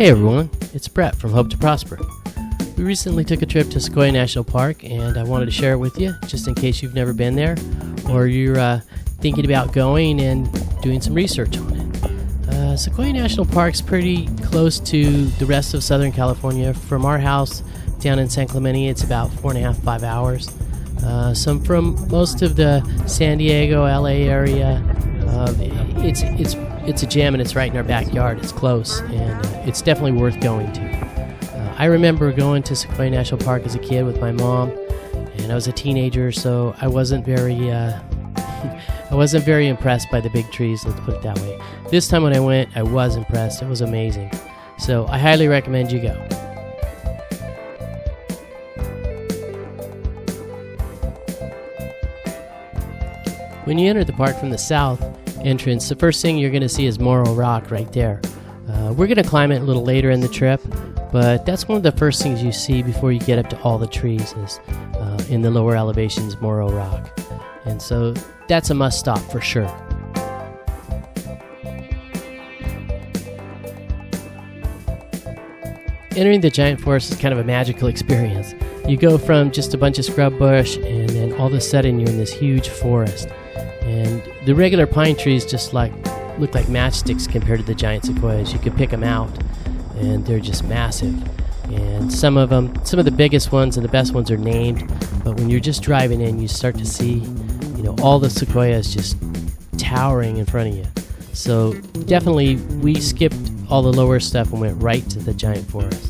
Hey everyone, it's Brett from Hope to Prosper. We recently took a trip to Sequoia National Park and I wanted to share it with you just in case you've never been there or you're thinking about going and doing some research on it. Sequoia National Park's pretty close to the rest of Southern California. From our house down in San Clemente, it's about 4.5-5 hours. From most of the San Diego, LA area, it's a gem and it's right in our backyard. It's close and it's definitely worth going to. I remember going to Sequoia National Park as a kid with my mom, and I was a teenager, so I wasn't very impressed by the big trees. Let's put it that way. This time when I went, I was impressed. It was amazing. So I highly recommend you go. When you enter the park from the south entrance, the first thing you're going to see is Morro Rock right there. We're going to climb it a little later in the trip, but that's one of the first things you see before you get up to all the trees is in the lower elevations, Morro Rock. And so that's a must stop for sure. Entering the giant forest is kind of a magical experience. You go from just a bunch of scrub bush and then all of a sudden you're in this huge forest. And the regular pine trees just look like matchsticks compared to the giant sequoias. You can pick them out and they're just massive. And some of the biggest ones and the best ones are named, but when you're just driving in, you start to see, all the sequoias just towering in front of you. So definitely we skipped all the lower stuff and went right to the giant forest.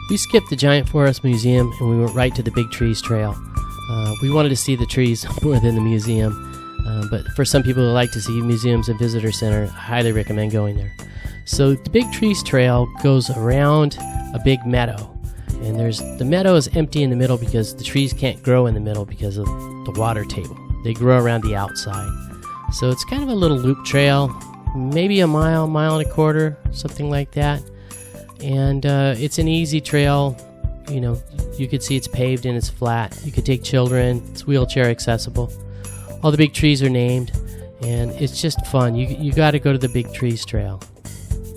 We skipped the Giant Forest Museum and we went right to the Big Trees Trail. We wanted to see the trees more than the museum, but for some people who like to see museums and visitor center, I highly recommend going there. So the Big Trees Trail goes around a big meadow, and the meadow is empty in the middle because the trees can't grow in the middle because of the water table. They grow around the outside. So it's kind of a little loop trail, maybe a mile and a quarter, something like that. And it's an easy trail. You could see it's paved and it's flat. You could take children. It's wheelchair accessible. All the big trees are named, and it's just fun. You got to go to the Big Trees Trail.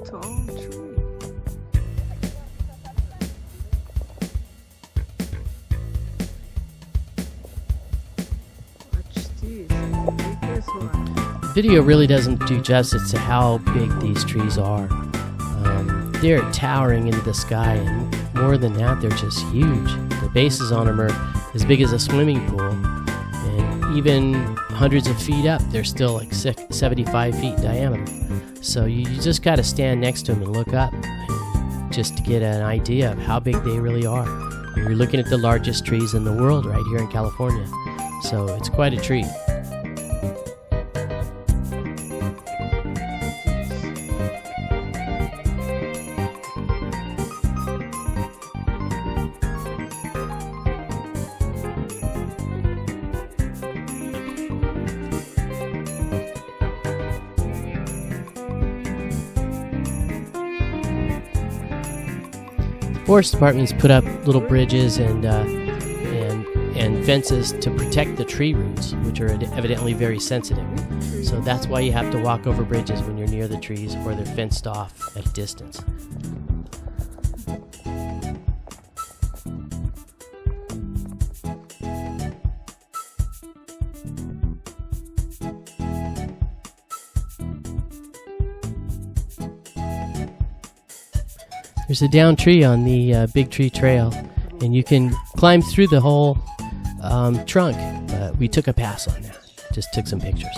Tall tree. Watch this. Take this one. The video really doesn't do justice to how big these trees are. They're towering into the sky, and more than that, they're just huge. The bases on them are as big as a swimming pool, and even hundreds of feet up, they're still like 75 feet in diameter. So you just got to stand next to them and look up just to get an idea of how big they really are. And you're looking at the largest trees in the world right here in California, so it's quite a treat. Forest departments put up little bridges and fences to protect the tree roots, which are evidently very sensitive. So that's why you have to walk over bridges when you're near the trees, or they're fenced off at a distance. There's a down tree on the Big Tree Trail, and you can climb through the whole trunk, but we took a pass on that. Just took some pictures.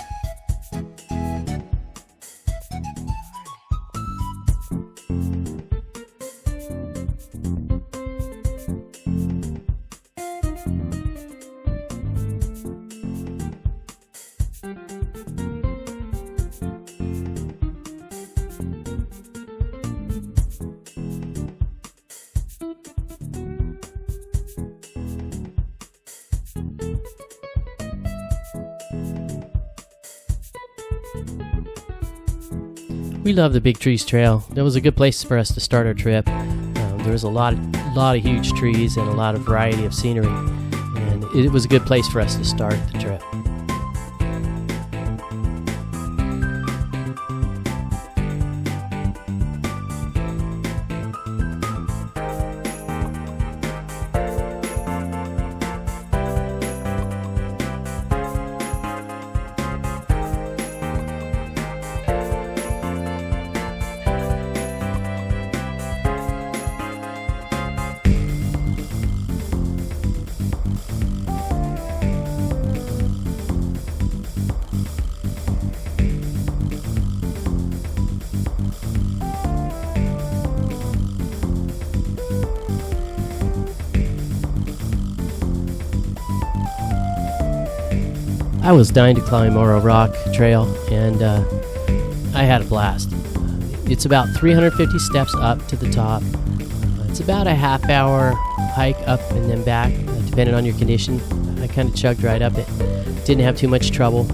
We love the Big Trees Trail. That was a good place for us to start our trip. There was a lot of huge trees and a lot of variety of scenery, and it was a good place for us to start the trip. I was dying to climb Oro Rock Trail, and I had a blast. It's about 350 steps up to the top. It's about a half-hour hike up and then back, depending on your condition. I kind of chugged right up it. Didn't have too much trouble.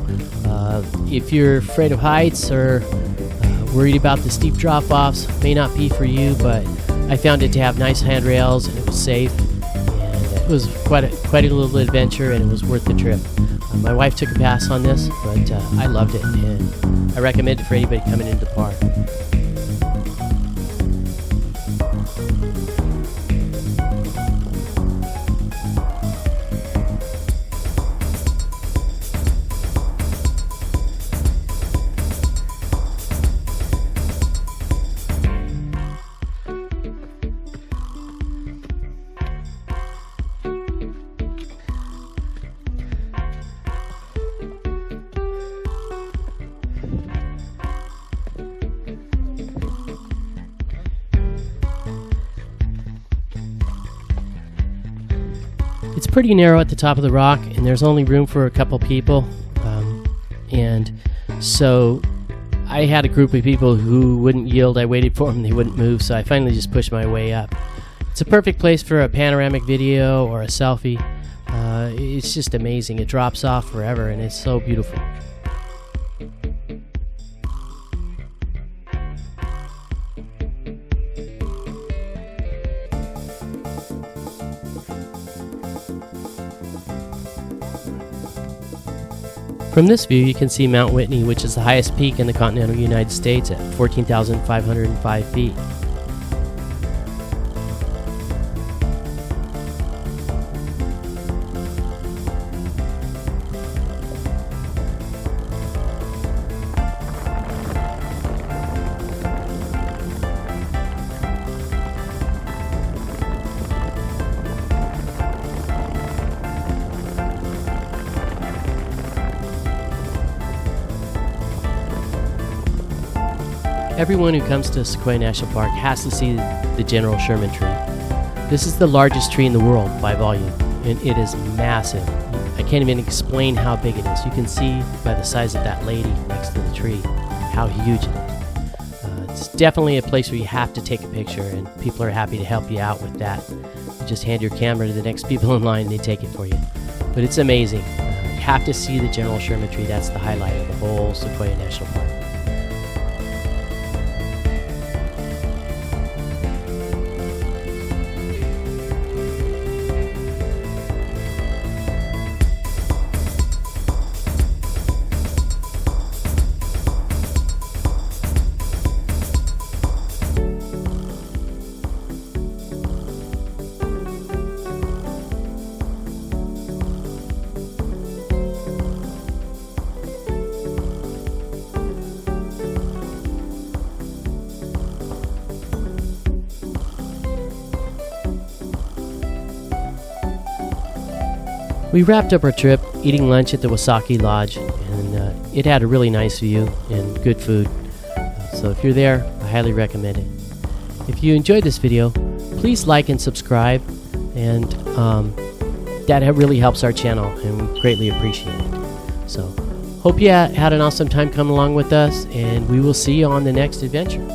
If you're afraid of heights or worried about the steep drop-offs, may not be for you, but I found it to have nice handrails and it was safe. And it was quite a little adventure, and it was worth the trip. My wife took a pass on this, but I loved it, and I recommend it for anybody coming into the park. It's pretty narrow at the top of the rock, and there's only room for a couple people, and so I had a group of people who wouldn't yield. I waited for them, they wouldn't move, so I finally just pushed my way up. It's a perfect place for a panoramic video or a selfie. It's just amazing. It drops off forever, and it's so beautiful. From this view, you can see Mount Whitney, which is the highest peak in the continental United States at 14,505 feet. Everyone who comes to Sequoia National Park has to see the general Sherman tree. This is the largest tree in the world by volume, and it is massive. I can't even explain how big it is. You can see by the size of that lady next to the tree how huge it is. It's definitely a place where you have to take a picture, and people are happy to help you out with that. You just hand your camera to the next people in line and they take it for you. But it's amazing. You have to see the general Sherman tree. That's the highlight of the whole Sequoia National Park. We wrapped up our trip eating lunch at the Wasaki Lodge, and it had a really nice view and good food. So if you're there, I highly recommend it. If you enjoyed this video, please like and subscribe, and that really helps our channel, and we greatly appreciate it. So hope you had an awesome time coming along with us, and we will see you on the next adventure.